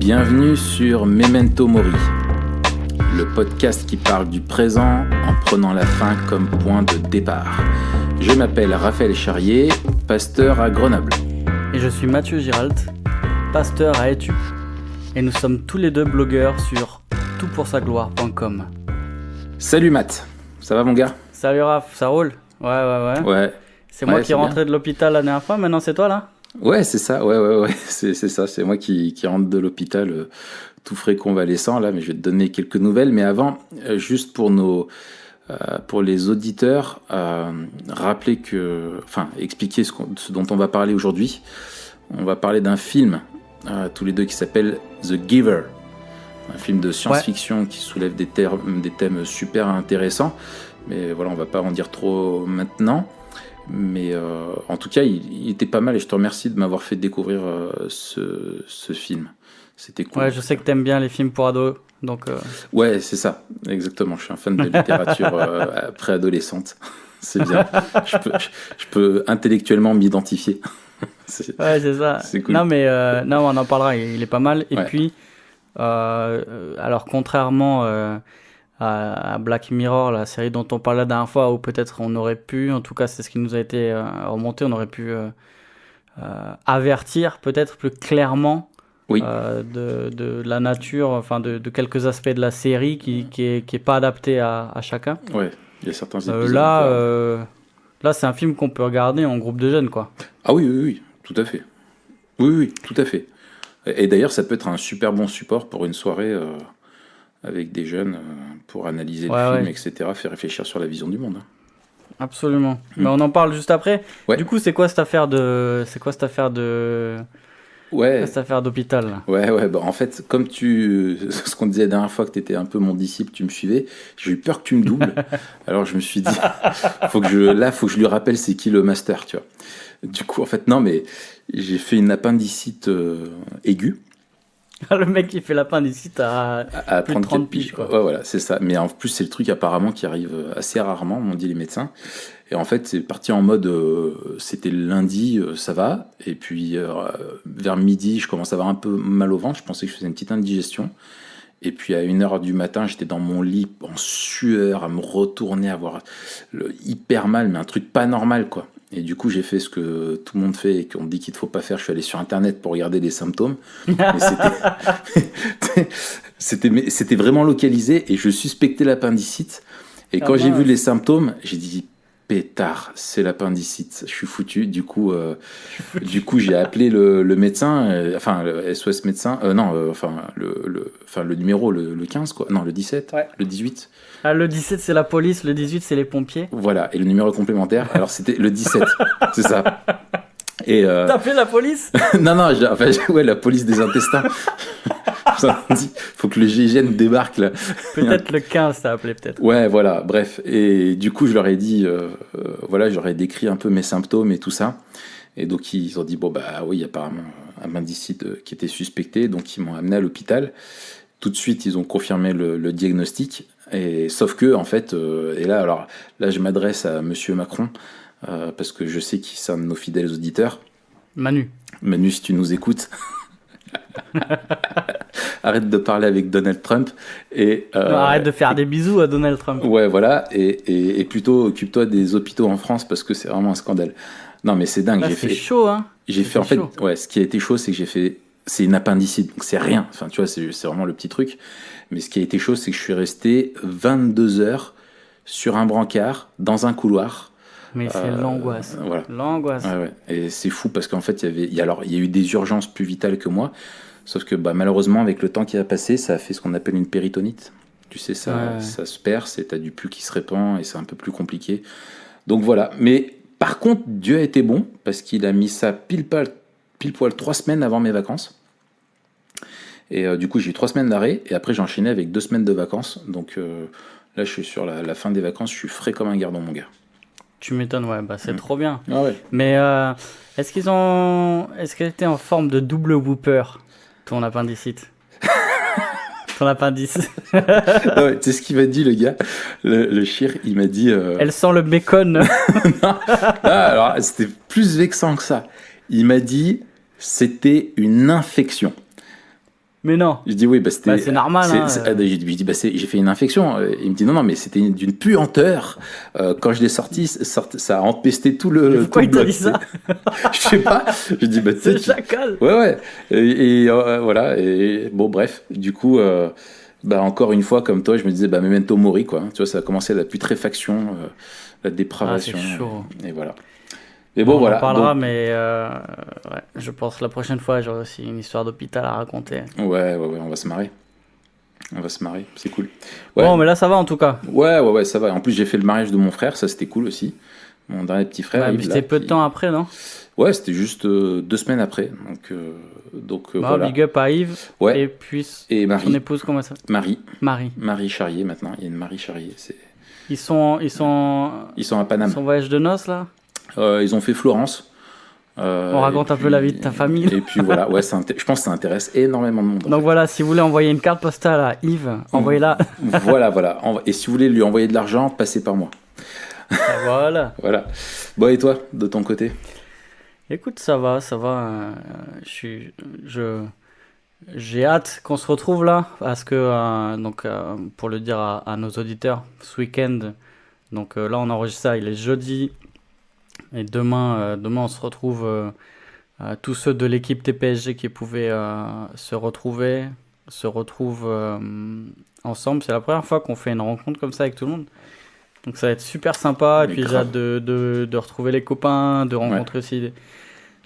Bienvenue sur Memento Mori, le podcast qui parle du présent en prenant la fin comme point de départ. Je m'appelle Raphaël Charrier, pasteur à Grenoble. Et je suis Mathieu Giralt, pasteur à Etup. Et nous sommes tous les deux blogueurs sur toutpoursagloire.com. Salut Matt, ça va mon gars ? Salut Raph, ça roule ? Ouais. Ouais. C'est moi qui est rentré de l'hôpital la dernière fois, maintenant c'est toi là ? Ouais, c'est ça, ouais. C'est ça, c'est moi qui rentre de l'hôpital tout frais convalescent là, mais je vais te donner quelques nouvelles. Mais avant, juste pour les auditeurs, expliquer ce dont on va parler aujourd'hui. On va parler d'un film, tous les deux, qui s'appelle The Giver. Un film de science-fiction qui soulève des thèmes super intéressants. Mais voilà, on va pas en dire trop maintenant. Mais en tout cas, il était pas mal et je te remercie de m'avoir fait découvrir ce film. C'était cool. Ouais, je sais que t'aimes bien les films pour ados, donc... Ouais, c'est ça, exactement. Je suis un fan de littérature préadolescente. C'est bien. Je peux intellectuellement m'identifier. Ouais, c'est ça. C'est cool. Non, mais on en parlera, il est pas mal. Et puis, alors contrairement... à Black Mirror, la série dont on parlait la dernière fois, où peut-être on aurait pu, en tout cas c'est ce qui nous a été remonté, on aurait pu avertir peut-être plus clairement de la nature, enfin de quelques aspects de la série qui est pas adapté à chacun. Ouais, il y a certains épisodes. Là c'est un film qu'on peut regarder en groupe de jeunes, quoi. Ah oui, tout à fait. Oui, tout à fait. Et d'ailleurs, ça peut être un super bon support pour une soirée... avec des jeunes pour analyser le film, etc., faire réfléchir sur la vision du monde. Absolument. Mais on en parle juste après. Ouais. Du coup, c'est quoi cette affaire d'hôpital là ? Ouais. Bah, en fait, comme ce qu'on disait la dernière fois, que tu étais un peu mon disciple, tu me suivais, j'ai eu peur que tu me doubles. Alors je me suis dit, faut que je lui rappelle c'est qui le master, tu vois. Du coup, en fait, non, mais j'ai fait une appendicite aiguë. Le mec qui fait l'appendicite à plus de 30 piges, quoi. Ouais, voilà, c'est ça. Mais en plus, c'est le truc apparemment qui arrive assez rarement, m'ont dit les médecins. Et en fait, c'est parti en mode, c'était lundi, ça va. Et puis, vers midi, je commence à avoir un peu mal au ventre. Je pensais que je faisais une petite indigestion. Et puis, à 1h du matin, j'étais dans mon lit, en sueur, à me retourner, à avoir hyper mal, mais un truc pas normal, quoi. Et du coup, j'ai fait ce que tout le monde fait et qu'on dit qu'il ne faut pas faire. Je suis allé sur Internet pour regarder les symptômes. Mais c'était vraiment localisé et je suspectais l'appendicite. Et quand j'ai vu les symptômes, j'ai dit pétard, c'est l'appendicite. Je suis foutu. Du coup, j'ai appelé le médecin, le SOS médecin. Le numéro, le 15, quoi. Non, le 17, le 18. Ah, le 17, c'est la police, le 18, c'est les pompiers. Voilà, et le numéro complémentaire, alors c'était le 17, c'est ça. Et T'as appelé la police ? Non, la police des intestins. Faut que le GIGN débarque, là. Peut-être le 15, t'as appelé, peut-être. Ouais, voilà, bref. Et du coup, je leur ai dit, j'aurais décrit un peu mes symptômes et tout ça. Et donc, ils ont dit, oui, apparemment, un appendicite qui était suspecté. Donc, ils m'ont amené à l'hôpital. Tout de suite, ils ont confirmé le diagnostic. Et sauf que, en fait, là, je m'adresse à Monsieur Macron, parce que je sais qu'il est un de nos fidèles auditeurs. Manu, si tu nous écoutes, arrête de parler avec Donald Trump. Arrête de faire des bisous à Donald Trump. Ouais, voilà, et plutôt occupe-toi des hôpitaux en France, parce que c'est vraiment un scandale. Non, mais c'est dingue. Là, chaud, hein. Ce qui a été chaud, c'est que c'est une appendicite, donc c'est rien. Enfin, tu vois, c'est vraiment le petit truc. Mais ce qui a été chaud, c'est que je suis resté 22 heures sur un brancard, dans un couloir. Mais c'est l'angoisse. Voilà. L'angoisse. Ouais. Et c'est fou parce qu'en fait, il y a eu des urgences plus vitales que moi. Sauf que malheureusement, avec le temps qui a passé, ça a fait ce qu'on appelle une péritonite. Tu sais, ça se perce et t'as du pus qui se répand et c'est un peu plus compliqué. Donc voilà. Mais par contre, Dieu a été bon parce qu'il a mis ça pile poil 3 semaines avant mes vacances. Et du coup, j'ai eu 3 semaines d'arrêt et après, j'ai enchaîné avec 2 semaines de vacances. Donc là, je suis sur la fin des vacances, je suis frais comme un gardon, mon gars. Tu m'étonnes, c'est trop bien. Ah ouais. Mais est-ce qu'elle était en forme de double whooper, ton appendicite? Ton appendice. Tu sais ce qu'il m'a dit, le gars, le chir, il m'a dit... Elle sent le bacon. Non, alors c'était plus vexant que ça. Il m'a dit, c'était une infection. Mais non. Je dis oui, c'était. C'est normal. Je dis j'ai fait une infection. Il me dit non, mais c'était d'une puanteur. Quand je l'ai sorti, ça a empesté tout le. Mais pourquoi il t'a bloc, dit ça? Je sais pas. Je dis c'est le chacal. Ouais. Et voilà. Et bon, bref. Du coup, encore une fois, comme toi, je me disais memento mori, quoi. Tu vois, ça a commencé la putréfaction, la dépravation. C'est chaud. Et voilà. Mais bon, voilà. On en parlera, mais je pense que la prochaine fois, j'aurai aussi une histoire d'hôpital à raconter. Ouais, on va se marrer. C'est cool. Ouais. Bon, mais là, ça va en tout cas. Ouais, ça va. En plus, j'ai fait le mariage de mon frère, ça c'était cool aussi. Mon dernier petit frère. Mais c'était peu de temps après, non? Ouais, c'était juste 2 semaines après. Donc voilà. Big up à Yves. Ouais. Et puis et Marie. son épouse, comment ça? Marie Charrier maintenant. Il y a une Marie Charrier. Ils sont à Paname. Son voyage de noces là. Ils ont fait Florence. On raconte un peu la vie de ta famille. Et puis voilà, ouais, je pense que ça intéresse énormément de monde. Donc voilà, si vous voulez envoyer une carte postale à Yves, envoyez-la. Voilà. Et si vous voulez lui envoyer de l'argent, passez par moi. Voilà. Bon, et toi, de ton côté? Écoute, ça va. J'ai hâte qu'on se retrouve là, parce que, pour le dire à nos auditeurs, ce week-end, donc là on enregistre ça, il est jeudi, et demain on se retrouve, tous ceux de l'équipe TPSG qui pouvaient se retrouvent ensemble. C'est la première fois qu'on fait une rencontre comme ça avec tout le monde. Donc ça va être super sympa, et puis j'ai hâte de retrouver les copains, de rencontrer aussi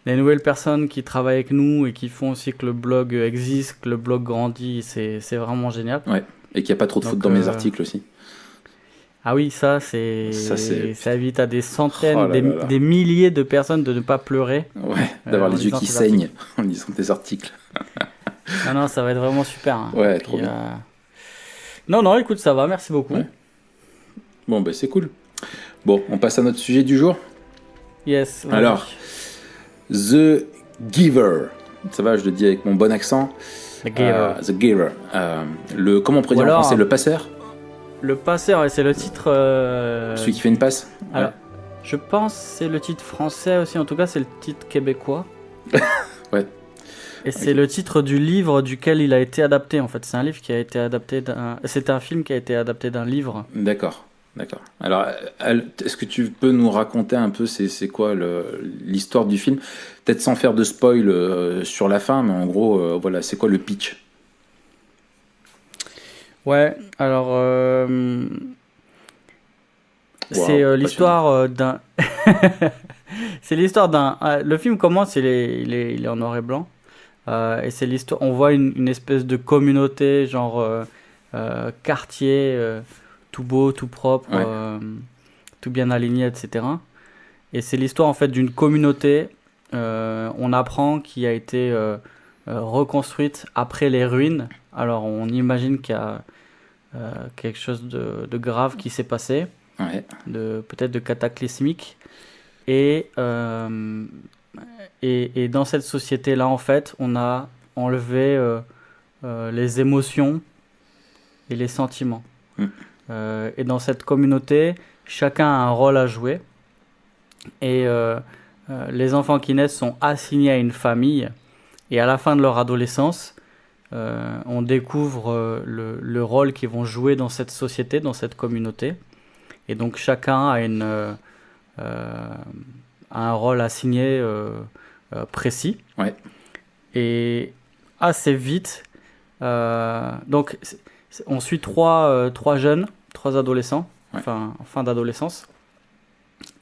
des nouvelles personnes qui travaillent avec nous et qui font aussi que le blog existe, que le blog grandit. C'est vraiment génial. Ouais, et qu'il n'y a pas trop de fautes dans mes articles aussi. Ah oui, ça évite à des centaines, des milliers de personnes de ne pas pleurer. Ouais, d'avoir les yeux qui saignent en lisant tes articles. Non, ça va être vraiment super. Hein. Ouais, trop bien. Non, écoute, ça va, merci beaucoup. Ouais. Bon, c'est cool. Bon, on passe à notre sujet du jour. Yes. Alors, The Giver. Ça va, je le dis avec mon bon accent. The Giver. The Giver. Comment on pourrait dire en français, le passeur? Le passeur, c'est le titre... Celui qui fait une passe. Alors, je pense que c'est le titre français aussi, en tout cas c'est le titre québécois. Ouais. Et c'est le titre du livre duquel il a été adapté, en fait. C'est un livre qui a été adapté c'est un film qui a été adapté d'un livre. D'accord. Alors, est-ce que tu peux nous raconter un peu c'est quoi l'histoire du film? Peut-être sans faire de spoil sur la fin, mais en gros, voilà, c'est quoi le pitch? Ouais, alors... c'est l'histoire d'un... c'est l'histoire d'un... le film commence, il est en noir et blanc. Et c'est l'histoire... On voit une espèce de communauté, genre quartier... tout beau, tout propre, tout bien aligné, etc. Et c'est l'histoire en fait d'une communauté, on apprend, qui a été reconstruite après les ruines. Alors on imagine qu'il y a quelque chose de grave qui s'est passé, peut-être de cataclysmique. Et dans cette société-là, en fait, on a enlevé les émotions et les sentiments. Et dans cette communauté, chacun a un rôle à jouer. Et les enfants qui naissent sont assignés à une famille. Et à la fin de leur adolescence, on découvre le rôle qu'ils vont jouer dans cette société, dans cette communauté. Et donc chacun a un rôle assigné précis. Ouais. Et assez vite, donc... On suit trois jeunes, 3 adolescents, en fin d'adolescence.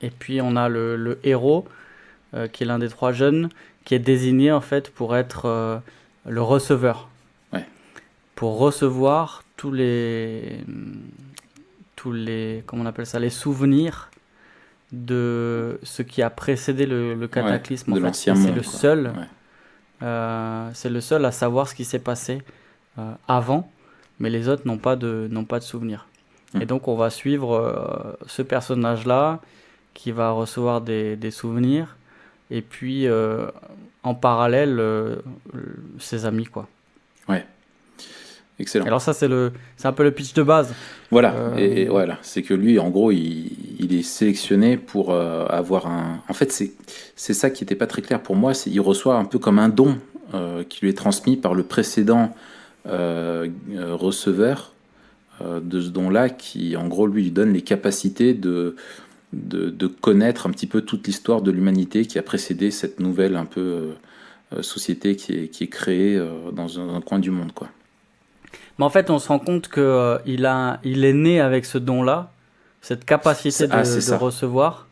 Et puis on a le héros, qui est l'un des 3 jeunes, qui est désigné en fait pour être le receveur. Ouais. Pour recevoir tous les comment on appelle ça, les souvenirs de ce qui a précédé le cataclysme. De l'ancien monde. C'est le seul à savoir ce qui s'est passé avant. Mais les autres n'ont pas de souvenirs. Et donc on va suivre ce personnage-là qui va recevoir des souvenirs, et puis en parallèle ses amis, quoi. Ouais. Excellent. Alors ça c'est un peu le pitch de base. Voilà. Et voilà, c'est que lui en gros il est sélectionné pour avoir un... En fait c'est ça qui n'était pas très clair pour moi, il reçoit un peu comme un don qui lui est transmis par le précédent receveur de ce don-là, qui en gros lui donne les capacités de connaître un petit peu toute l'histoire de l'humanité qui a précédé cette nouvelle un peu société qui est créée dans un coin du monde, quoi. Mais en fait, on se rend compte que il est né avec ce don-là, cette capacité de recevoir,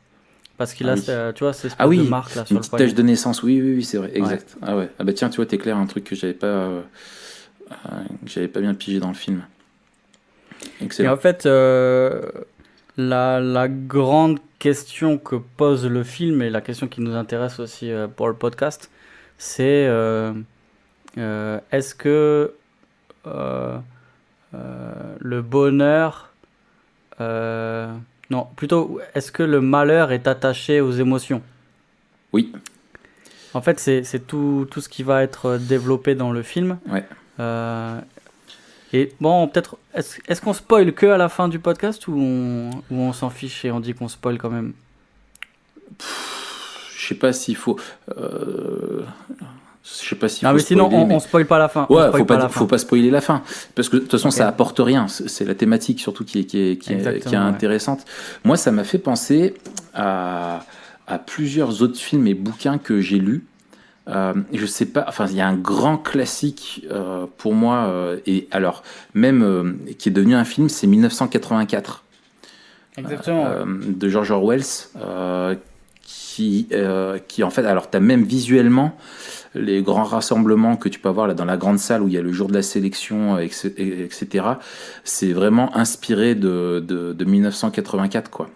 parce qu'il a, tu vois, cette espèce de marque là sur le poignet. Une petite tache de naissance, oui, c'est vrai, exact. Ouais. Ah ouais, ah bah tiens, tu vois, t'es clair, un truc que j'avais pas bien pigé dans le film. Excellent. Et en fait, la grande question que pose le film, et la question qui nous intéresse aussi pour le podcast, c'est est-ce que le bonheur... non, plutôt, est-ce que le malheur est attaché aux émotions ? Oui. En fait, c'est tout ce qui va être développé dans le film. Ouais. Et bon, peut-être, est-ce qu'on spoil que à la fin du podcast ou on s'en fiche et on dit qu'on spoil quand même ? Je sais pas s'il faut... Je sais pas si. Non, mais sinon, on spoil pas la fin. Ouais, faut pas spoiler la fin. Parce que de toute façon, ça apporte rien. C'est la thématique surtout qui est intéressante. Moi, ça m'a fait penser à plusieurs autres films et bouquins que j'ai lus. Je sais pas, enfin, il y a un grand classique pour moi, et alors, même qui est devenu un film, c'est 1984. Exactement. De George Orwell, qui en fait, alors, tu as même visuellement les grands rassemblements que tu peux avoir là dans la grande salle où il y a le jour de la sélection, etc. C'est vraiment inspiré de 1984, quoi.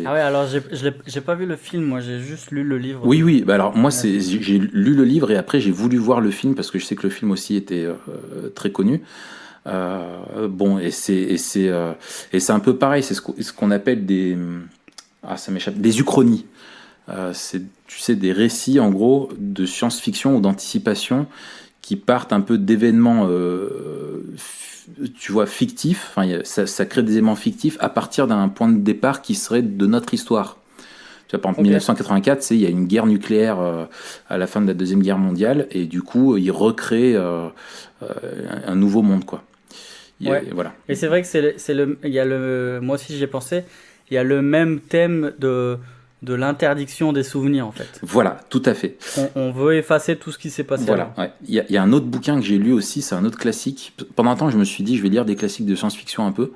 Ah ouais, alors j'ai pas vu le film, moi j'ai juste lu le livre. Oui, bah alors moi j'ai lu le livre et après j'ai voulu voir le film parce que je sais que le film aussi était très connu. Bon, et c'est un peu pareil, c'est ce qu'on appelle ça m'échappe, des uchronies. C'est, tu sais, des récits en gros de science-fiction ou d'anticipation qui partent un peu d'événements tu vois, fictifs. Enfin, ça crée des éléments fictifs à partir d'un point de départ qui serait de notre histoire. Tu vois, par exemple, 1984, il y a une guerre nucléaire à la fin de la Deuxième Guerre mondiale et du coup, il recrée un nouveau monde, quoi. Voilà. Et c'est vrai que moi aussi j'y ai pensé, il y a le même thème de l'interdiction des souvenirs, en fait. Voilà, tout à fait. On veut effacer tout ce qui s'est passé. Voilà, ouais. Il y a un autre bouquin que j'ai lu aussi, c'est un autre classique. Pendant un temps, je me suis dit, je vais lire des classiques de science-fiction un peu.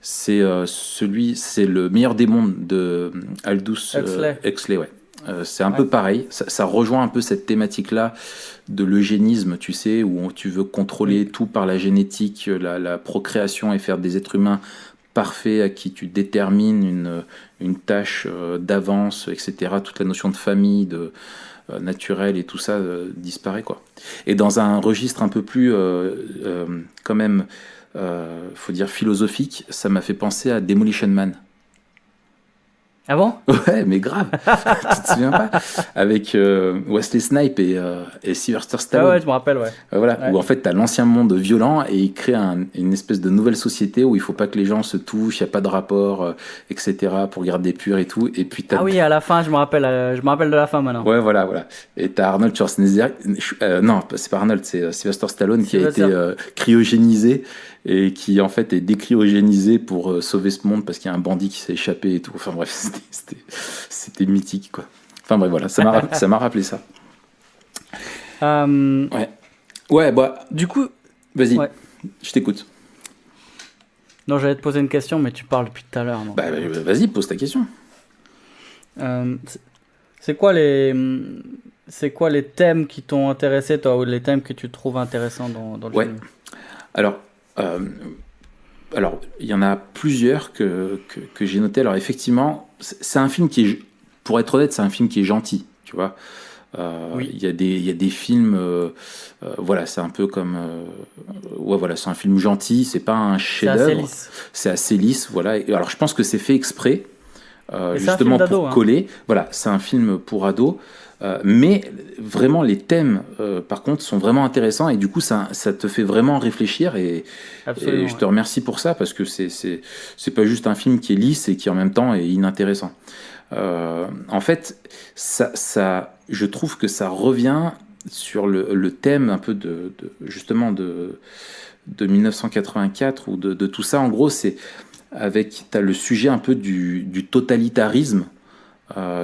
C'est c'est Le meilleur des mondes de Aldous Huxley, ouais. C'est un peu pareil, ça rejoint un peu cette thématique-là de l'eugénisme, tu sais, où tu veux contrôler tout par la génétique, la procréation et faire des êtres humains parfait à qui tu détermines une tâche d'avance, etc. Toute la notion de famille, naturelle et tout ça disparaît, quoi. Et dans un registre un peu plus, quand même, faut dire philosophique, ça m'a fait penser à Demolition Man. Ah bon ? Ouais, mais grave. Tu te souviens pas ? Avec Wesley Snipes et Sylvester Stallone. Ah ouais, je me rappelle, ouais. Voilà, où en fait, tu as l'ancien monde violent et il crée une espèce de nouvelle société où il faut pas que les gens se touchent, il n'y a pas de rapport, etc., pour garder pur et tout. Et puis oui, à la fin, je me rappelle de la fin maintenant. Ouais, voilà. Et tu as Arnold Schwarzenegger. Non, c'est pas Arnold, c'est Sylvester Stallone qui a été cryogénisé et qui en fait est décryogénisé pour sauver ce monde parce qu'il y a un bandit qui s'est échappé et tout. Enfin bref, c'était mythique, quoi. Enfin bref, voilà, ça m'a rappelé ça. Ouais, bah du coup, vas-y, je t'écoute. Non, j'allais te poser une question, mais tu parles depuis tout à l'heure. Bah vas-y, pose ta question. C'est quoi les thèmes qui t'ont intéressé, toi, ou les thèmes que tu trouves intéressants dans le film ? Alors, il y en a plusieurs que j'ai notés. Alors, effectivement, c'est un film qui est, pour être honnête, c'est un film qui est gentil, tu vois. Il y a des films, voilà, c'est un peu comme, voilà, c'est un film gentil, c'est pas un chef-d'œuvre. C'est assez lisse, voilà. Et alors, je pense que c'est fait exprès, justement pour coller. Voilà, c'est un film pour ados. Mais vraiment les thèmes par contre sont vraiment intéressants et du coup ça te fait vraiment réfléchir et je te remercie pour ça parce que c'est pas juste un film qui est lisse et qui en même temps est inintéressant. En fait ça je trouve que ça revient sur le thème un peu justement de 1984 ou de tout ça. En gros, t'as le sujet un peu du totalitarisme,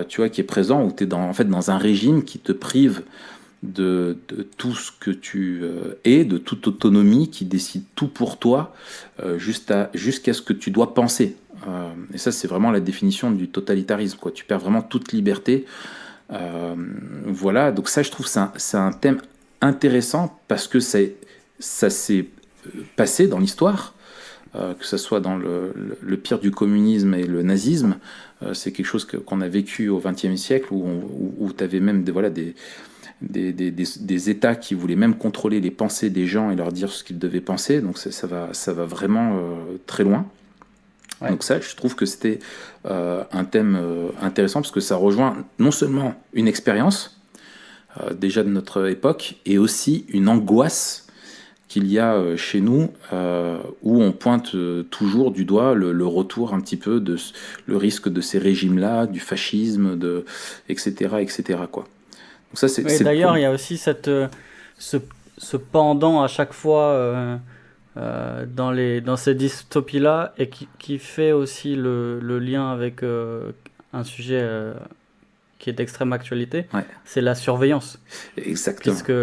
tu vois, qui est présent, où tu es en fait dans un régime qui te prive de tout ce que tu es, de toute autonomie, qui décide tout pour toi, jusqu'à ce que tu dois penser. Et ça, c'est vraiment la définition du totalitarisme, quoi. Tu perds vraiment toute liberté. Voilà, donc ça, je trouve, c'est un thème intéressant parce que ça s'est passé dans l'histoire, que ce soit dans le pire du communisme et le nazisme. C'est quelque chose qu'on a vécu au XXe siècle, où tu avais même des États qui voulaient même contrôler les pensées des gens et leur dire ce qu'ils devaient penser. Donc ça va vraiment très loin. Ouais. Donc ça, je trouve que c'était un thème intéressant parce que ça rejoint non seulement une expérience déjà de notre époque, et aussi une angoisse qu'il y a chez nous, où on pointe toujours du doigt le retour un petit peu le risque de ces régimes-là, du fascisme, etc., etc., quoi. Donc ça, d'ailleurs, il y a aussi ce pendant à chaque fois dans ces dystopies-là, et qui fait aussi le lien avec un sujet qui est d'extrême actualité, ouais. C'est la surveillance. Exactement. Puisque donc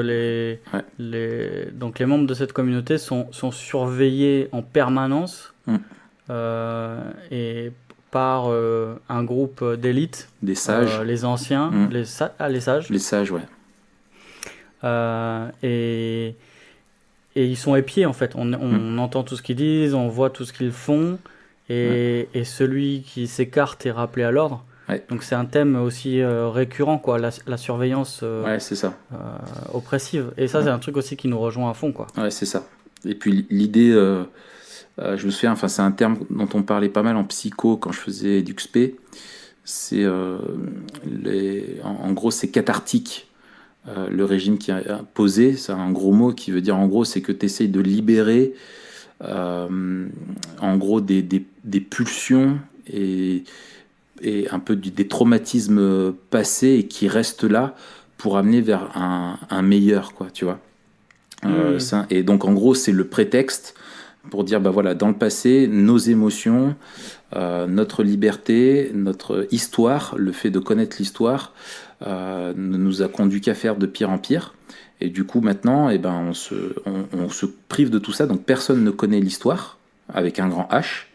les membres de cette communauté sont surveillés en permanence, et par un groupe d'élite, des sages, les anciens, les sages. Les sages, ouais. Et ils sont épiés, en fait. On entend tout ce qu'ils disent, on voit tout ce qu'ils font, et celui qui s'écarte est rappelé à l'ordre. Ouais. Donc c'est un thème aussi récurrent, quoi, la surveillance c'est ça. oppressive. Et ça, c'est un truc aussi qui nous rejoint à fond, quoi. Ouais, c'est ça. Et puis l'idée, je me souviens, c'est un terme dont on parlait pas mal en psycho quand je faisais du XP. C'est en gros, c'est cathartique. Le régime qui est imposé, c'est un gros mot qui veut dire, en gros, c'est que tu essayes de libérer en gros des pulsions et un peu des traumatismes passés, et qui restent là pour amener vers un meilleur, quoi, tu vois. Et donc en gros, c'est le prétexte pour dire, bah voilà, dans le passé, nos émotions, notre liberté, notre histoire, le fait de connaître l'histoire, ne nous a conduit qu'à faire de pire en pire. Et du coup, maintenant, on se prive de tout ça. Donc personne ne connaît l'histoire, avec un grand H.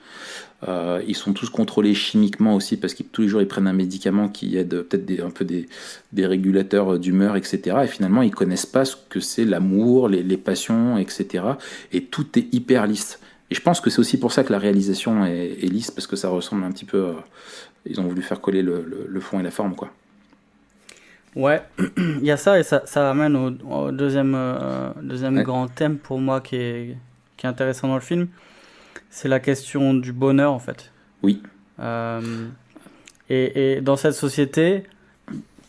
Ils sont tous contrôlés chimiquement aussi, parce que tous les jours ils prennent un médicament qui aide peut-être un peu des régulateurs d'humeur, etc. Et finalement ils connaissent pas ce que c'est l'amour, les passions, etc. Et tout est hyper lisse. Et je pense que c'est aussi pour ça que la réalisation est lisse, parce que ça ressemble un petit peu. Ils ont voulu faire coller le fond et la forme, quoi. Ouais, il y a ça, et ça amène au deuxième grand thème pour moi qui est intéressant dans le film. C'est la question du bonheur, en fait. Oui. Et dans cette société,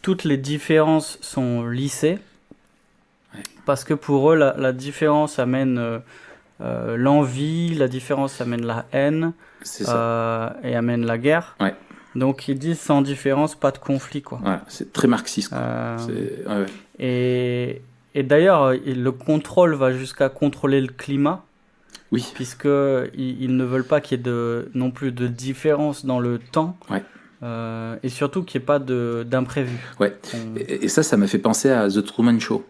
toutes les différences sont lissées, parce que pour eux, la différence amène l'envie, la différence amène la haine, et amène la guerre. Ouais. Donc ils disent, sans différence, pas de conflit, quoi. Ouais, c'est très marxiste, quoi. Et d'ailleurs, le contrôle va jusqu'à contrôler le climat. Oui. Puisqu'ils ne veulent pas qu'il y ait non plus de différence dans le temps. Ouais. Et surtout qu'il n'y ait pas d'imprévu. Ouais. Et ça m'a fait penser à The Truman Show.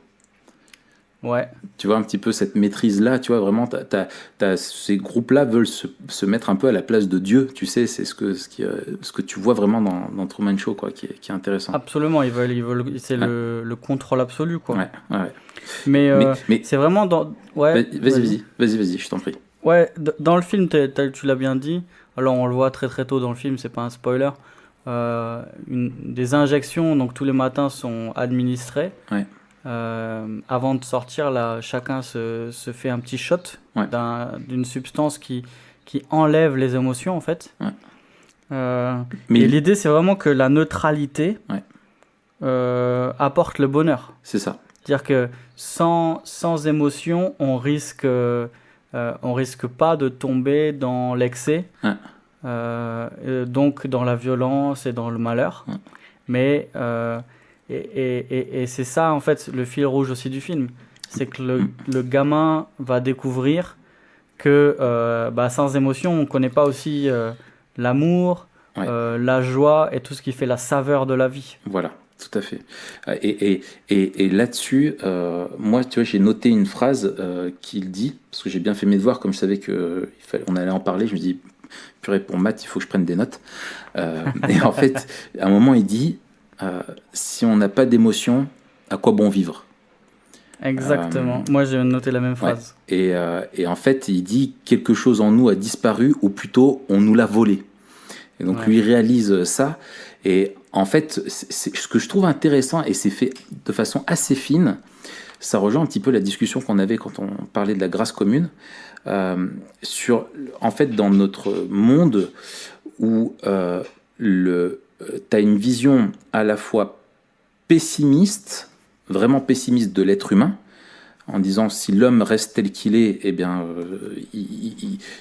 Ouais. Tu vois un petit peu cette maîtrise-là, tu vois, vraiment, ces groupes-là veulent se mettre un peu à la place de Dieu, tu sais, c'est ce que tu vois vraiment dans Truman Show, quoi, qui est intéressant. Absolument, ils veulent c'est le contrôle absolu, quoi. Ouais. Mais c'est vraiment dans... Ouais, vas-y, je t'en prie. Ouais, dans le film, tu l'as bien dit, alors on le voit très très tôt dans le film, c'est pas un spoiler, des injections, donc tous les matins, sont administrées. Ouais. Avant de sortir, là, chacun se fait un petit shot d'une substance qui enlève les émotions, en fait. Ouais. Et l'idée, c'est vraiment que la neutralité apporte le bonheur. C'est ça. C'est-à-dire que sans émotion, on risque pas de tomber dans l'excès, donc dans la violence et dans le malheur. Mais Et c'est ça, en fait, le fil rouge aussi du film. C'est que le gamin va découvrir que sans émotion, on ne connaît pas aussi l'amour, la joie et tout ce qui fait la saveur de la vie. Voilà, tout à fait. Et là-dessus, moi, tu vois, j'ai noté une phrase qu'il dit, parce que j'ai bien fait mes devoirs, comme je savais qu'on allait en parler, je me dis, purée, pour maths, il faut que je prenne des notes. Et en fait, à un moment, il dit, si on n'a pas d'émotion, à quoi bon vivre ? Exactement. Moi, j'ai noté la même phrase. Ouais. Et en fait, il dit quelque chose en nous a disparu, ou plutôt, on nous l'a volé. Et donc, lui réalise ça. Et en fait, c'est ce que je trouve intéressant, et c'est fait de façon assez fine, ça rejoint un petit peu la discussion qu'on avait quand on parlait de la grâce commune, sur, en fait, dans notre monde où t'as une vision à la fois pessimiste, vraiment pessimiste de l'être humain, en disant si l'homme reste tel qu'il est, eh bien,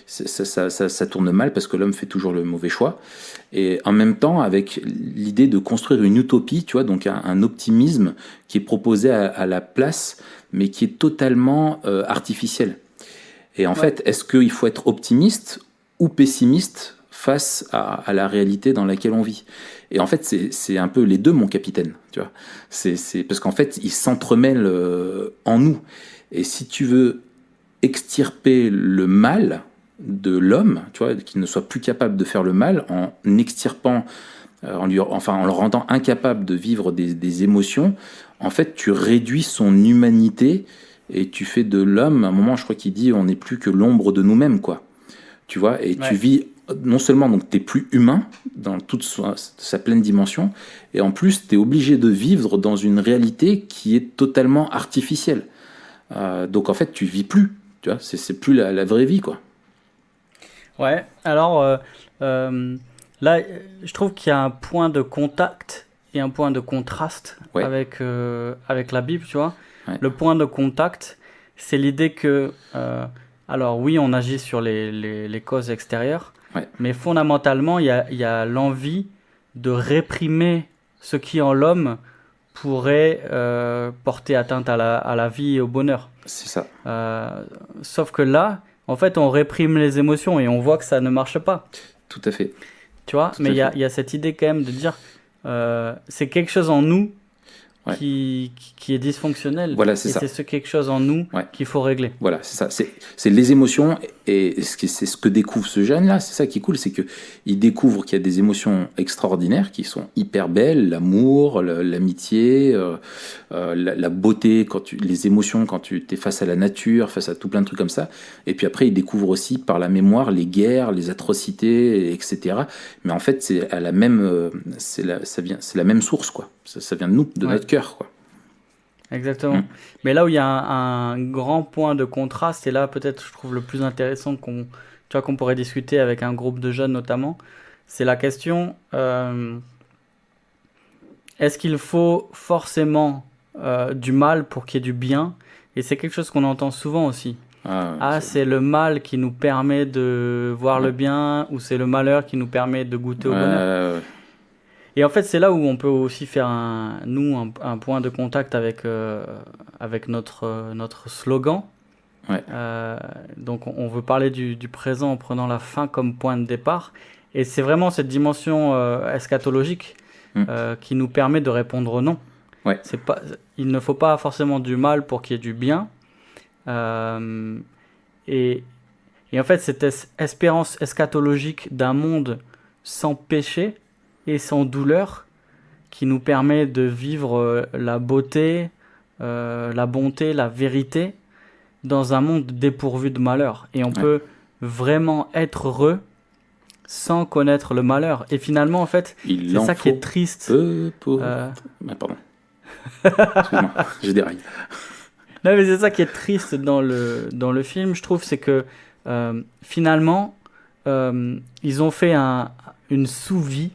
ça tourne mal parce que l'homme fait toujours le mauvais choix. Et en même temps, avec l'idée de construire une utopie, tu vois, donc un optimisme qui est proposé à la place, mais qui est totalement artificiel. Et en fait, est-ce qu'il faut être optimiste ou pessimiste face à la réalité dans laquelle on vit? Et en fait, c'est un peu les deux, mon capitaine, tu vois. C'est parce qu'en fait, ils s'entremêlent en nous. Et si tu veux extirper le mal de l'homme, tu vois, qu'il ne soit plus capable de faire le mal, en extirpant, en le rendant incapable de vivre des émotions, en fait, tu réduis son humanité et tu fais de l'homme, à un moment, je crois qu'il dit, on n'est plus que l'ombre de nous-mêmes, quoi. Tu vois, et tu vis non seulement donc t'es plus humain dans toute sa pleine dimension, et en plus t'es obligé de vivre dans une réalité qui est totalement artificielle. Donc en fait tu vis plus, tu vois, c'est plus la vraie vie, quoi. Ouais. Alors là, je trouve qu'il y a un point de contact et un point de contraste avec la Bible, tu vois. Ouais. Le point de contact, c'est l'idée que alors oui, on agit sur les causes extérieures. Ouais. Mais fondamentalement, il y a l'envie de réprimer ce qui en l'homme pourrait porter atteinte à la vie et au bonheur. C'est ça. Sauf que là, en fait, on réprime les émotions et on voit que ça ne marche pas. Tout à fait. Tu vois, mais il y a cette idée quand même de dire c'est quelque chose en nous qui est dysfonctionnel. Voilà, c'est ça. C'est quelque chose en nous qu'il faut régler. Voilà, c'est ça. C'est les émotions, et c'est ce que découvre ce jeune-là. C'est ça qui est cool, c'est qu'il découvre qu'il y a des émotions extraordinaires qui sont hyper belles, l'amour, l'amitié, la beauté, les émotions quand tu es face à la nature, face à tout plein de trucs comme ça. Et puis après, il découvre aussi par la mémoire les guerres, les atrocités, etc. Mais en fait, c'est à la même, c'est la même source, quoi. Ça vient de nous, de notre cœur, quoi. Exactement. Mais là où il y a un grand point de contraste, et là peut-être je trouve le plus intéressant qu'on pourrait discuter avec un groupe de jeunes notamment, c'est la question est-ce qu'il faut forcément du mal pour qu'il y ait du bien? Et c'est quelque chose qu'on entend souvent aussi. C'est le mal qui nous permet de voir le bien, ou c'est le malheur qui nous permet de goûter au bonheur. Et en fait, c'est là où on peut aussi faire un point de contact avec notre slogan. Donc, on veut parler du présent en prenant la fin comme point de départ. Et c'est vraiment cette dimension eschatologique qui nous permet de répondre non. Il ne faut pas forcément du mal pour qu'il y ait du bien. Et en fait, cette espérance eschatologique d'un monde sans péché et sans douleur, qui nous permet de vivre la beauté, la bonté, la vérité, dans un monde dépourvu de malheur. Et on peut vraiment être heureux sans connaître le malheur. Et finalement, en fait, c'est ça qui est triste. Pardon. Excuse-moi, je déraille. Non, mais c'est ça qui est triste dans le film, je trouve, c'est que finalement, ils ont fait une sous-vie,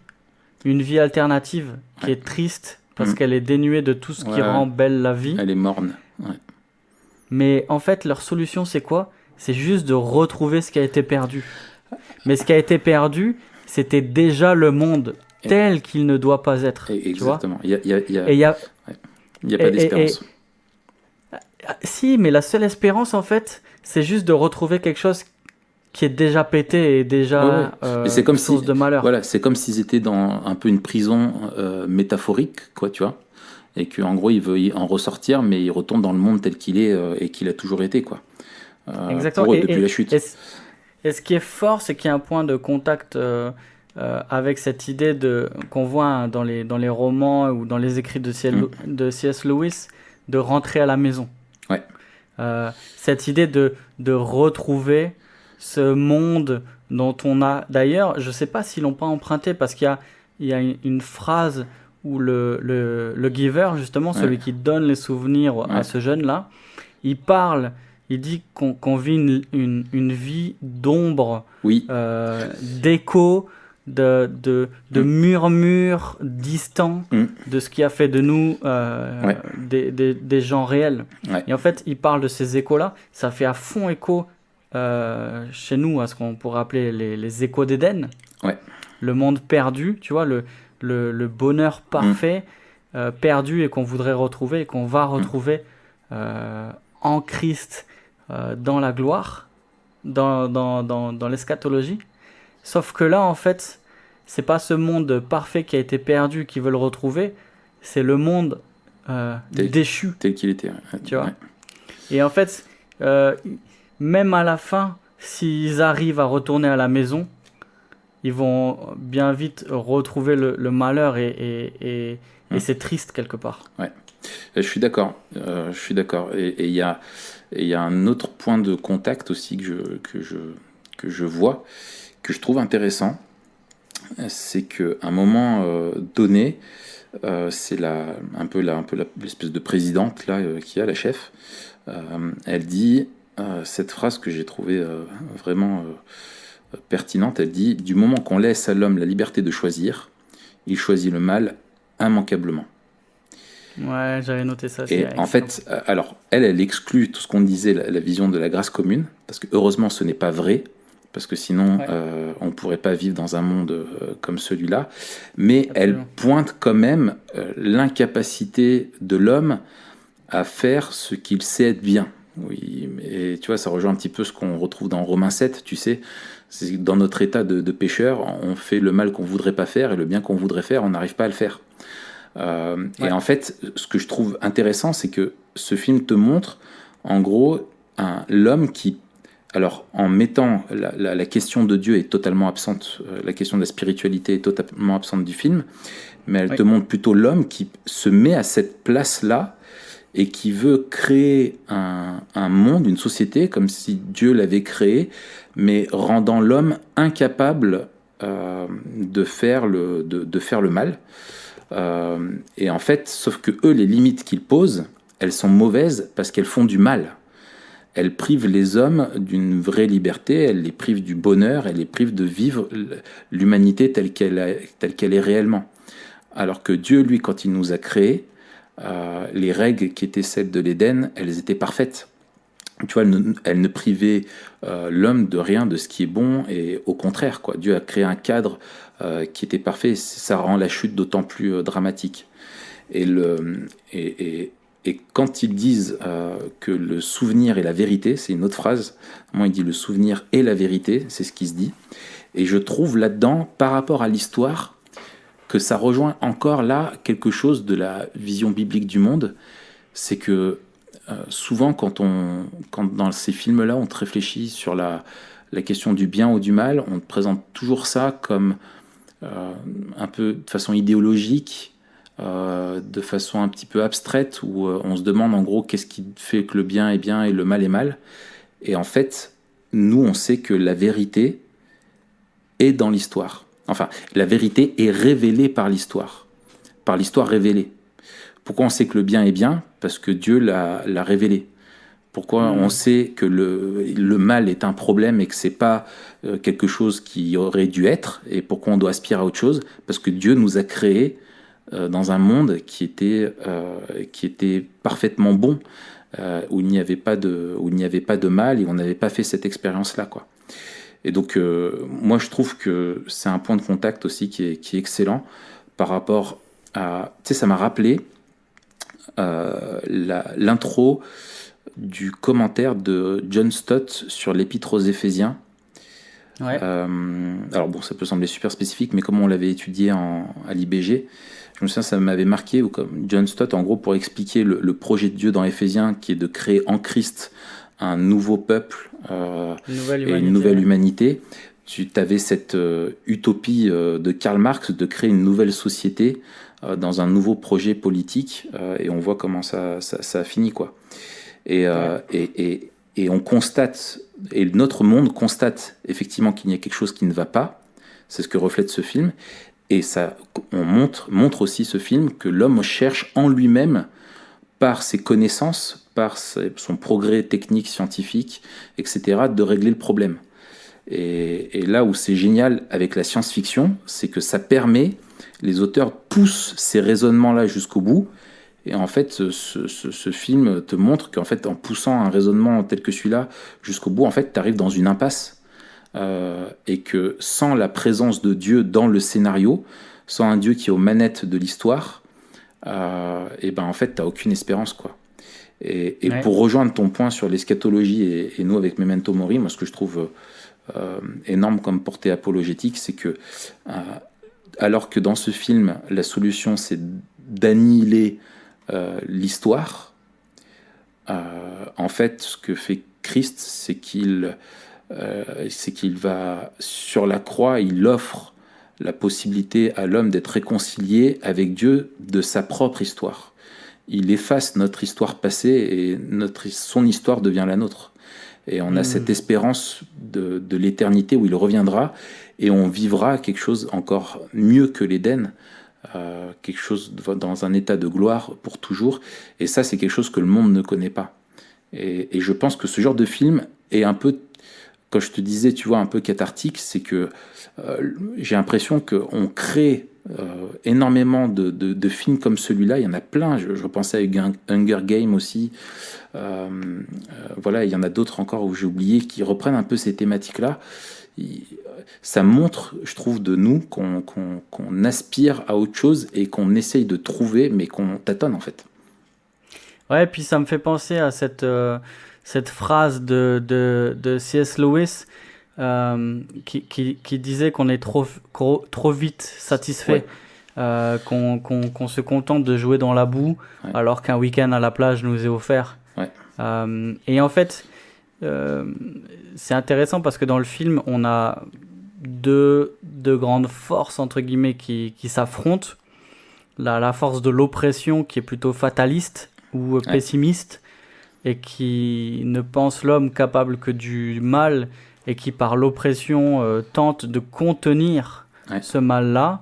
une vie alternative qui est triste parce qu'elle est dénuée de tout ce qui rend belle la vie. Elle est morne. Mais en fait, leur solution, c'est quoi? C'est juste de retrouver ce qui a été perdu. Mais ce qui a été perdu, c'était déjà le monde tel qu'il ne doit pas être. Exactement. Tu vois, et il y a, il n'y a pas d'espérance. Si, mais la seule espérance, en fait, c'est juste de retrouver quelque chose qui est déjà pété et déjà c'est comme source de malheur. Voilà, c'est comme s'ils étaient dans un peu une prison métaphorique, quoi, tu vois, et qu'en gros, il veut en ressortir, mais il retourne dans le monde tel qu'il est et qu'il a toujours été, quoi. Exactement. Pour eux, depuis la chute. Et ce qui est fort, c'est qu'il y a un point de contact avec cette idée qu'on voit dans les romans ou dans les écrits de C.S. Lewis de rentrer à la maison. Ouais. Cette idée de retrouver ce monde dont on a... D'ailleurs, je ne sais pas s'ils l'ont pas emprunté parce qu'il y a une phrase où le giver, justement, celui qui donne les souvenirs à ce jeune-là, il dit qu'on vit une vie d'ombre, d'écho, de murmures distants de ce qui a fait de nous des gens réels. Ouais. Et en fait, il parle de ces échos-là. Ça fait à fond écho chez nous à ce qu'on pourrait appeler les échos d'Éden. Ouais. Le monde perdu, tu vois, le bonheur parfait perdu et qu'on voudrait retrouver et qu'on va retrouver en Christ dans la gloire, dans l'eschatologie. Sauf que là, en fait, c'est pas ce monde parfait qui a été perdu qui veut le retrouver, c'est le monde déchu. Tel qu'il était. Tu vois. Et en fait, même à la fin, s'ils arrivent à retourner à la maison, ils vont bien vite retrouver le malheur et c'est triste quelque part. Ouais. Je suis d'accord. Et il y a un autre point de contact aussi que je vois, que je trouve intéressant, c'est qu'à un moment donné, c'est un peu l'espèce de présidente là, qui a la chef, elle dit cette phrase que j'ai trouvée vraiment pertinente, elle dit « Du moment qu'on laisse à l'homme la liberté de choisir, il choisit le mal immanquablement ». Ouais, j'avais noté ça. Et en fait, alors, elle exclut tout ce qu'on disait, la vision de la grâce commune, parce que heureusement ce n'est pas vrai, parce que sinon on ne pourrait pas vivre dans un monde comme celui-là, mais elle pointe quand même l'incapacité de l'homme à faire ce qu'il sait être bien. Oui, et tu vois, ça rejoint un petit peu ce qu'on retrouve dans Romains 7, tu sais, c'est dans notre état de pécheur, on fait le mal qu'on ne voudrait pas faire et le bien qu'on voudrait faire, on n'arrive pas à le faire. Et en fait, ce que je trouve intéressant, c'est que ce film te montre, en gros, l'homme qui, alors en mettant la question de Dieu est totalement absente, la question de la spiritualité est totalement absente du film, mais elle te montre plutôt l'homme qui se met à cette place-là et qui veut créer un monde, une société, comme si Dieu l'avait créé, mais rendant l'homme incapable de faire le mal. Et en fait, sauf que eux, les limites qu'ils posent, elles sont mauvaises parce qu'elles font du mal. Elles privent les hommes d'une vraie liberté, elles les privent du bonheur, elles les privent de vivre l'humanité telle qu'elle est réellement. Alors que Dieu, lui, quand il nous a créés, les règles qui étaient celles de l'Éden, elles étaient parfaites. Tu vois, elle ne privait l'homme de rien de ce qui est bon, et au contraire, quoi. Dieu a créé un cadre qui était parfait, ça rend la chute d'autant plus dramatique. Et quand ils disent que le souvenir est la vérité, c'est une autre phrase, moi il dit le souvenir est la vérité, c'est ce qui se dit, et je trouve là-dedans, par rapport à l'histoire, que ça rejoint encore là quelque chose de la vision biblique du monde, c'est que souvent quand dans ces films-là on te réfléchit sur la question du bien ou du mal, on te présente toujours ça comme un peu de façon idéologique, de façon un petit peu abstraite, où on se demande en gros qu'est-ce qui fait que le bien est bien et le mal est mal. Et en fait, nous on sait que la vérité est dans l'histoire. Enfin, la vérité est révélée par l'histoire révélée. Pourquoi on sait que le bien est bien ? Parce que Dieu l'a révélé. Pourquoi on sait que le mal est un problème et que c'est pas quelque chose qui aurait dû être, et pourquoi on doit aspirer à autre chose ? Parce que Dieu nous a créés dans un monde qui était parfaitement bon, où il n'y avait pas de mal et on n'avait pas fait cette expérience-là, quoi. Et donc, moi, je trouve que c'est un point de contact aussi qui est excellent par rapport à... Tu sais, ça m'a rappelé l'intro du commentaire de John Stott sur l'Épître aux Éphésiens. Ouais. Alors bon, ça peut sembler super spécifique, mais comme on l'avait étudié à l'IBG, je me souviens, ça m'avait marqué, ou comme John Stott, en gros, pour expliquer le projet de Dieu dans Éphésiens, qui est de créer en Christ un nouveau peuple et une nouvelle humanité. Tu avais cette utopie de Karl Marx de créer une nouvelle société dans un nouveau projet politique, et on voit comment ça a fini, quoi. Et on constate, et notre monde constate effectivement qu'il y a quelque chose qui ne va pas. C'est ce que reflète ce film. Et ça, on montre aussi ce film que l'homme cherche en lui-même, par ses connaissances, par son progrès technique, scientifique, etc., de régler le problème. Et là où c'est génial avec la science-fiction, c'est que ça permet, les auteurs poussent ces raisonnements-là jusqu'au bout. Et en fait, ce film te montre qu'en fait, en poussant un raisonnement tel que celui-là jusqu'au bout, en fait, tu arrives dans une impasse. Et que sans la présence de Dieu dans le scénario, sans un Dieu qui est aux manettes de l'histoire, et ben en fait, tu n'as aucune espérance, quoi. Et ouais. Pour rejoindre ton point sur l'eschatologie et nous avec Memento Mori, moi ce que je trouve énorme comme portée apologétique, c'est que alors que dans ce film, la solution c'est d'annihiler l'histoire, en fait, ce que fait Christ, c'est qu'il va sur la croix, il offre la possibilité à l'homme d'être réconcilié avec Dieu de sa propre histoire. Il efface notre histoire passée et son histoire devient la nôtre. Et on a cette espérance de l'éternité où il reviendra et on vivra quelque chose encore mieux que l'Éden, quelque chose dans un état de gloire pour toujours. Et ça, c'est quelque chose que le monde ne connaît pas. Et je pense que ce genre de film est un peu, quand je te disais, tu vois, un peu cathartique, c'est que j'ai l'impression qu'on crée énormément de films comme celui-là. Il y en a plein. Je repensais à Hunger Games aussi. Voilà, il y en a d'autres encore où j'ai oublié qui reprennent un peu ces thématiques-là. Ça montre, je trouve, de nous qu'on aspire à autre chose et qu'on essaye de trouver, mais qu'on tâtonne en fait. Ouais, puis ça me fait penser à cette phrase de C.S. Lewis qui disait qu'on est trop vite satisfait, ouais. Qu'on se contente de jouer dans la boue, ouais. Alors qu'un week-end à la plage nous est offert. Ouais. Et en fait, c'est intéressant parce que dans le film, on a deux grandes forces, entre guillemets, qui s'affrontent. La force de l'oppression qui est plutôt fataliste ou pessimiste, et qui ne pense l'homme capable que du mal et qui par l'oppression tente de contenir ce mal-là,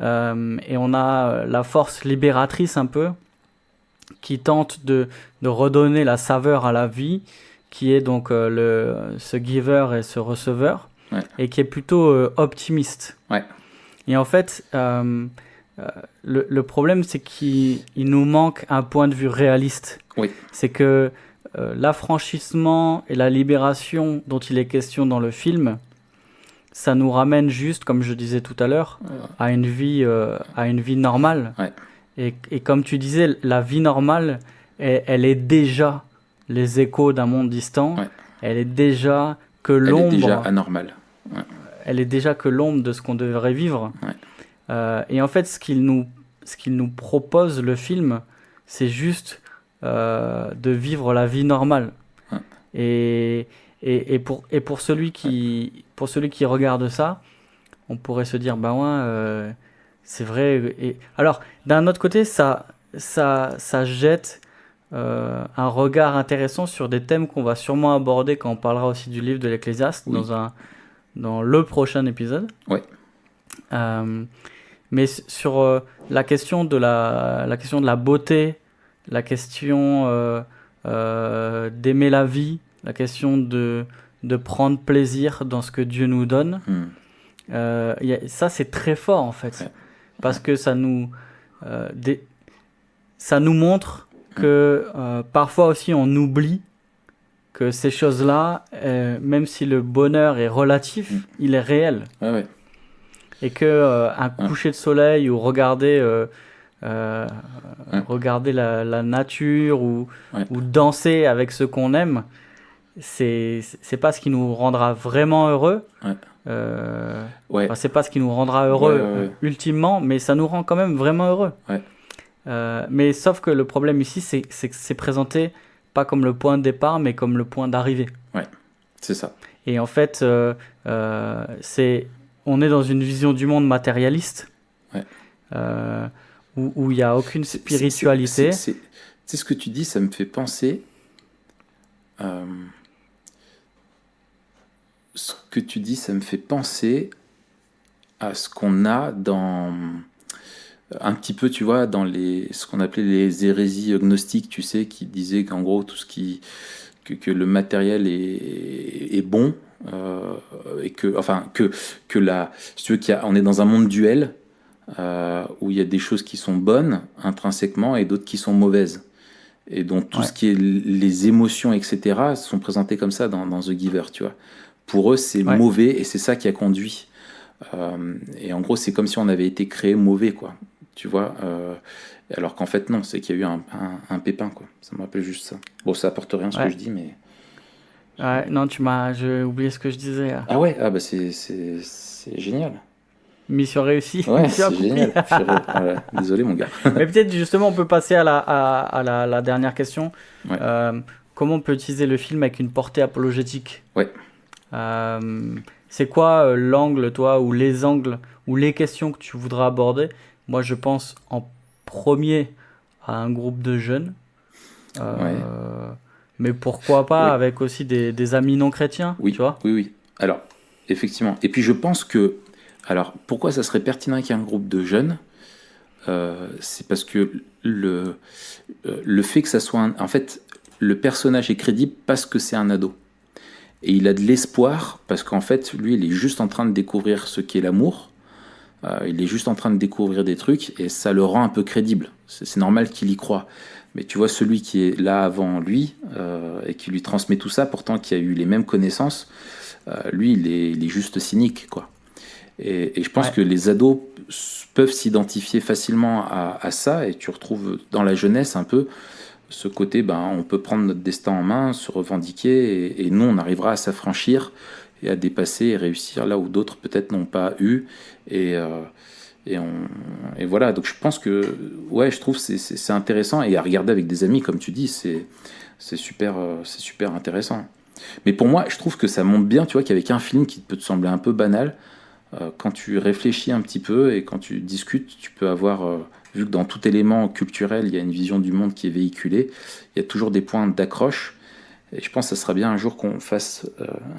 et on a la force libératrice un peu qui tente de redonner la saveur à la vie, qui est donc ce giver et ce receveur, et qui est plutôt optimiste. Et en fait le problème, c'est qu'il nous manque un point de vue réaliste. Oui. C'est que l'affranchissement et la libération dont il est question dans le film, ça nous ramène juste, comme je disais tout à l'heure, à une vie normale. Ouais. Et comme tu disais, la vie normale, elle est déjà les échos d'un monde distant. Ouais. Elle est déjà que l'ombre. Elle est déjà anormale. Ouais. Elle est déjà que l'ombre de ce qu'on devrait vivre. Ouais. Et en fait, ce qu'il nous propose, le film, c'est juste de vivre la vie normale. Ouais. Et pour celui qui regarde ça, on pourrait se dire, ben ouais, c'est vrai. Et alors, d'un autre côté, ça jette un regard intéressant sur des thèmes qu'on va sûrement aborder quand on parlera aussi du livre de l'Ecclésiaste, oui. dans le prochain épisode. Ouais. Mais sur la question de la beauté, la question d'aimer la vie, la question de prendre plaisir dans ce que Dieu nous donne, ça c'est très fort en fait, ouais. Parce que ça nous montre que parfois aussi on oublie que ces choses-là, même si le bonheur est relatif, il est réel. Ouais. Et que un coucher de soleil ou regarder la nature ou danser avec ceux qu'on aime, c'est pas ce qui nous rendra vraiment heureux. C'est pas ce qui nous rendra heureux ultimement, mais ça nous rend quand même vraiment heureux. Mais sauf que le problème ici, c'est que c'est présenté pas comme le point de départ, mais comme le point d'arrivée. Ouais, c'est ça. Et en fait, on est dans une vision du monde matérialiste, où il n'y a aucune spiritualité. Tu sais, ce que tu dis, ça me fait penser... ce que tu dis, ça me fait penser à ce qu'on a dans... un petit peu, tu vois, dans ce qu'on appelait les hérésies gnostiques, tu sais, qui disaient qu'en gros, tout ce que le matériel est bon, et que là, si tu veux, on est dans un monde duel, où il y a des choses qui sont bonnes intrinsèquement et d'autres qui sont mauvaises. Et donc tout ce qui est les émotions, etc., sont présentées comme ça dans The Giver, tu vois. Pour eux, c'est mauvais et c'est ça qui a conduit. Et en gros, c'est comme si on avait été créé mauvais, quoi. Tu vois, alors qu'en fait, non, c'est qu'il y a eu un pépin, quoi. Ça me rappelle juste ça. Bon, ça apporte rien ce que je dis, mais... non, j'ai oublié ce que je disais. Ah ouais, bah c'est génial. Mission réussie. Ouais, c'est génial. Voilà. Désolé, mon gars. Mais peut-être, justement, on peut passer à la dernière question. Comment on peut utiliser le film avec une portée apologétique ? C'est quoi l'angle, toi, ou les angles, ou les questions que tu voudrais aborder ? Moi, je pense en premier à un groupe de jeunes. Mais pourquoi pas avec aussi des amis non chrétiens, tu vois ? Oui. Alors, effectivement. Et puis, je pense que... Alors, pourquoi ça serait pertinent qu'il y ait un groupe de jeunes ? C'est parce que le fait que ça soit... En fait, le personnage est crédible parce que c'est un ado. Et il a de l'espoir parce qu'en fait, lui, il est juste en train de découvrir ce qu'est l'amour. Il est juste en train de découvrir des trucs et ça le rend un peu crédible. C'est normal qu'il y croit. Mais tu vois, celui qui est là avant lui et qui lui transmet tout ça, pourtant qui a eu les mêmes connaissances, lui, il est juste cynique, quoi. Et je pense que les ados peuvent s'identifier facilement à ça, et tu retrouves dans la jeunesse un peu ce côté, on peut prendre notre destin en main, se revendiquer, et nous, on arrivera à s'affranchir et à dépasser et réussir là où d'autres peut-être n'ont pas eu. Et voilà, donc je pense que, je trouve que c'est intéressant, et à regarder avec des amis, comme tu dis, c'est super intéressant. Mais pour moi, je trouve que ça montre bien, tu vois, qu'avec un film qui peut te sembler un peu banal, quand tu réfléchis un petit peu et quand tu discutes, tu peux avoir, vu que dans tout élément culturel, il y a une vision du monde qui est véhiculée, il y a toujours des points d'accroche. Et je pense que ça sera bien un jour qu'on fasse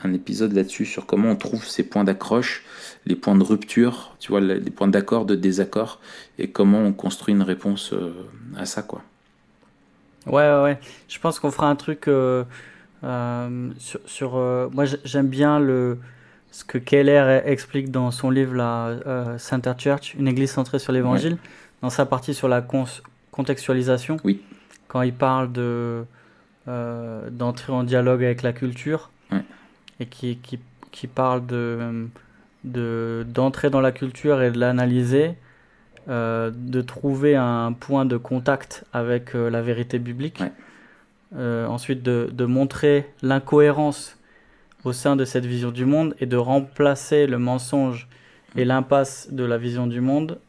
un épisode là-dessus, sur comment on trouve ces points d'accroche, les points de rupture, tu vois, les points d'accord, de désaccord, et comment on construit une réponse à ça, quoi. Ouais. Je pense qu'on fera un truc moi, j'aime bien ce que Keller explique dans son livre, Center Church, une église centrée sur l'évangile, dans sa partie sur la contextualisation, quand il parle d'entrer en dialogue avec la culture, et qui parle d'entrer dans la culture et de l'analyser, de trouver un point de contact avec la vérité biblique, ensuite de montrer l'incohérence au sein de cette vision du monde et de remplacer le mensonge et l'impasse de la vision du monde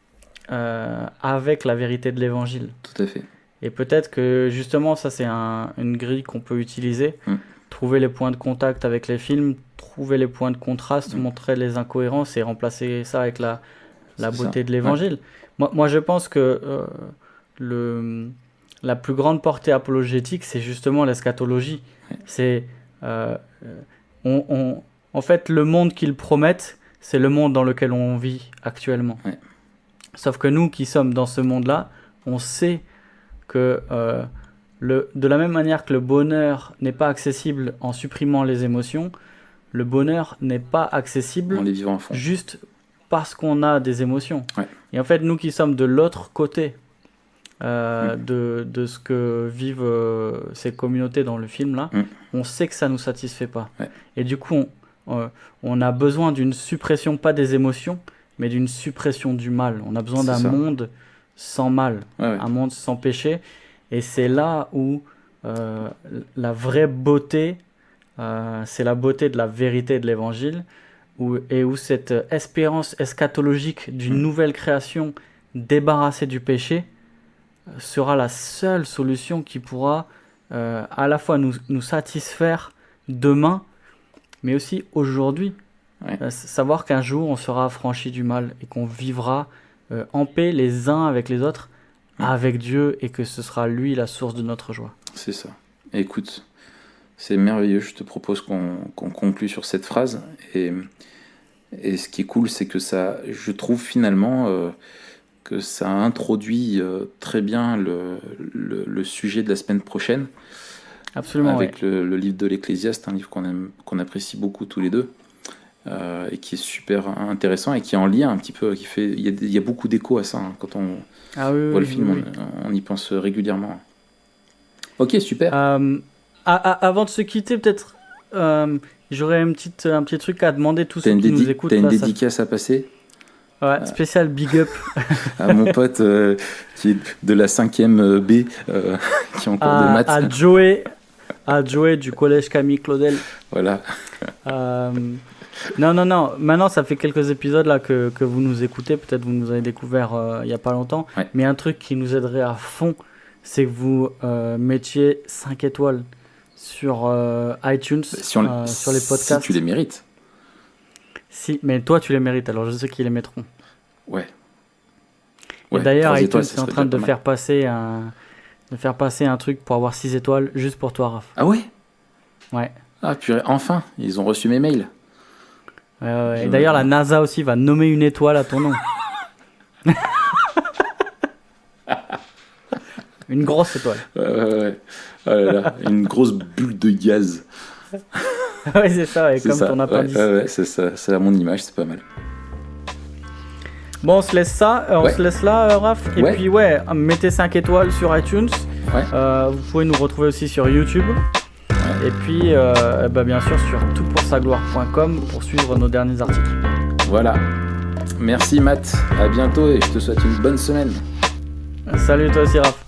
avec la vérité de l'évangile. Tout à fait. Et peut-être que justement ça c'est une grille qu'on peut utiliser, trouver les points de contact avec les films, trouver les points de contraste, montrer les incohérences et remplacer ça avec la beauté de l'évangile. Moi je pense que la plus grande portée apologétique, c'est justement l'eschatologie. C'est en fait, le monde qu'ils promettent, c'est le monde dans lequel on vit actuellement. Sauf que nous qui sommes dans ce monde-là, on sait que de la même manière que le bonheur n'est pas accessible en supprimant les émotions, le bonheur n'est pas accessible en les vivant à fond, juste parce qu'on a des émotions. Et en fait, nous qui sommes de l'autre côté de ce que vivent ces communautés dans le film là, on sait que ça nous satisfait pas. Ouais. Et du coup, on a besoin d'une suppression, pas des émotions, mais d'une suppression du mal. On a besoin d'un monde sans mal, un monde sans péché. Et c'est là où la vraie beauté, c'est la beauté de la vérité de l'évangile, où cette espérance eschatologique d'une nouvelle création débarrassée du péché sera la seule solution qui pourra à la fois nous satisfaire demain, mais aussi aujourd'hui. Savoir qu'un jour on sera affranchi du mal et qu'on vivra en paix les uns avec les autres, avec Dieu, et que ce sera lui la source de notre joie. C'est ça. Écoute, c'est merveilleux. Je te propose qu'on conclue sur cette phrase. Et ce qui est cool, c'est que ça, je trouve finalement que ça introduit très bien le sujet de la semaine prochaine. Absolument. Avec le livre de l'Ecclésiaste, un livre qu'on apprécie beaucoup tous les deux. Et qui est super intéressant et qui est en lien un petit peu, il y a beaucoup d'écho à ça, hein. Quand on voit le film, on y pense régulièrement. Ok, super. Avant de se quitter, peut-être j'aurais un petit truc à demander à tous ceux qui nous écoutent. T'as une dédicace à passer? Ouais, spécial big up à mon pote qui est de la 5e B, qui est en cours de maths. À Joey du collège Camille Claudel. Voilà. Non. Maintenant, ça fait quelques épisodes là que vous nous écoutez. Peut-être vous nous avez découvert il n'y a pas longtemps. Ouais. Mais un truc qui nous aiderait à fond, c'est que vous mettiez 5 étoiles sur iTunes, sur les podcasts. Si tu les mérites. Si, mais toi, tu les mérites. Alors, je sais qu'ils les mettront. Ouais. Et d'ailleurs, iTunes est en train de faire passer un truc pour avoir 6 étoiles juste pour toi, Raph. Ah ouais? Ouais. Ah purée, enfin, ils ont reçu mes mails. Et d'ailleurs, la NASA aussi va nommer une étoile à ton nom. Une grosse étoile. Ouais. Oh là là, une grosse bulle de gaz. Ouais, c'est ça, et comme ton appendice. Ouais, c'est ça, c'est à mon image, c'est pas mal. Bon, on se laisse ça, se laisse là, Raph. Et puis, mettez 5 étoiles sur iTunes. Ouais. Vous pouvez nous retrouver aussi sur YouTube. Et puis, bien sûr, sur toutpoursagloire.com pour suivre nos derniers articles. Voilà. Merci Matt, à bientôt et je te souhaite une bonne semaine. Salut toi aussi, Raph.